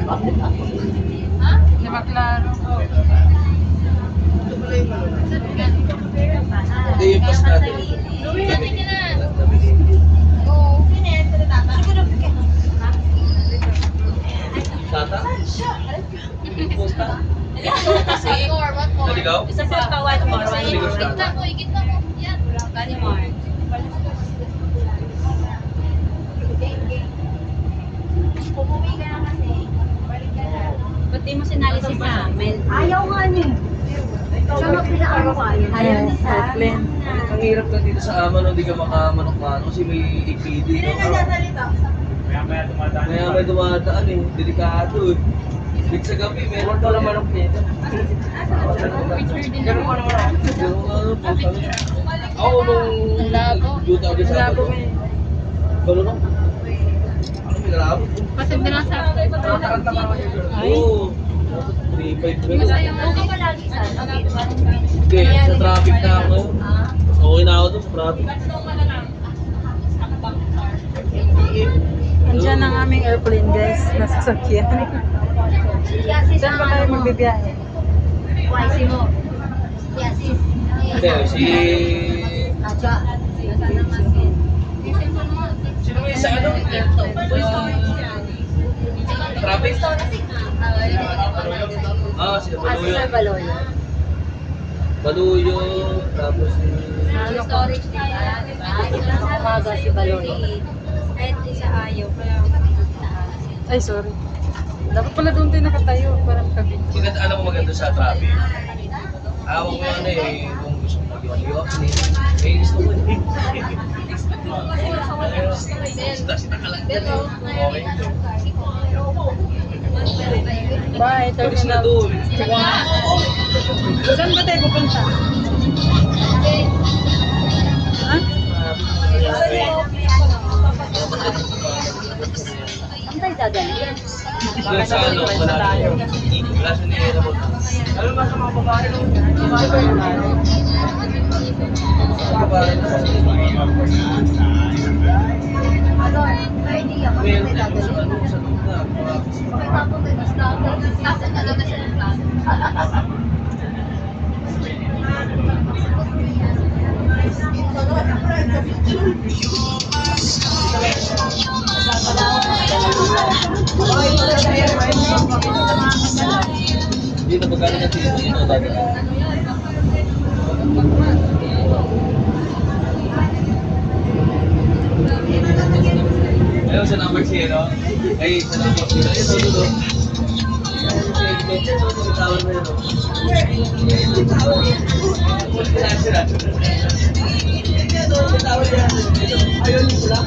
Ha? Di ba klaro? Hindi yung pas natin. Gawin natin yun na. Nabili. Oo. Tata? Punta? One more, one more. Naligaw? Isa pa ka, one more. Naligaw siya. Igit na mo, igit na mo. Yan. One more. Pumuwi ka na kasi. Balik ka na. Ba't di mo sinali si Samuel? Ayaw nga niya. Siya magpinaano ka yun. Ayaw ni Sam. Ang hirap ka dito sa ama no, hindi ka makamanok-manok kasi may EPD. No? Kaya may dumadaan eh, delikado eh. Big sa gabi, meron pala manok dito. Ganun ano po, kami. Ako nung duta ako sa Sabado. Ganun ako. Ano may nalabot? Kasi lang sa Oo. 3-5 ganun. Okay ka lagi sa Hindi, sa traffic na ako. Okay na ako doon sa traffic. Andiyan ang aming airplane guys, nasa sakyan. Saan ba kayo magbibiyahe? YC mo. Yasis. Hindi, si... Acha. Sino may isa ano? Traffic? Ah, si Baluyo. Sir Baloy. Baluyo, tapos... Ano storage din ba? Umaga si Baloy. Kahit isa ayaw. Kaya Ay, sorry. Dapat pala doon tayo nakatayo para makabit. Maganda, alam mo maganda sa traffic. Awang mo ano eh, kung gusto mo mag-iwaliw ako eh, gusto ko eh. Sita ka lang din eh. Okay. Bye, Pagis na terminal. doon. Saan ba tayo pupunta? Ha? Ang tayo dadalhin. Doon sa ano, wala tayo. Wala sa nila mo. Alam mo sa mga babae no? Sa babae na sa Ador, may idea. Kung meron tayo tayo sa dadalhin. ano, sa luna. Okay, tapos may mas nasa na lang na siya ng plan. Hindi na pagkali natin yung ano dati. Ayaw sa number siya, no? Ay, sa number siya. Ay, ito, ito. Tawag na yun, no? Tawag niya. Ayun, wala.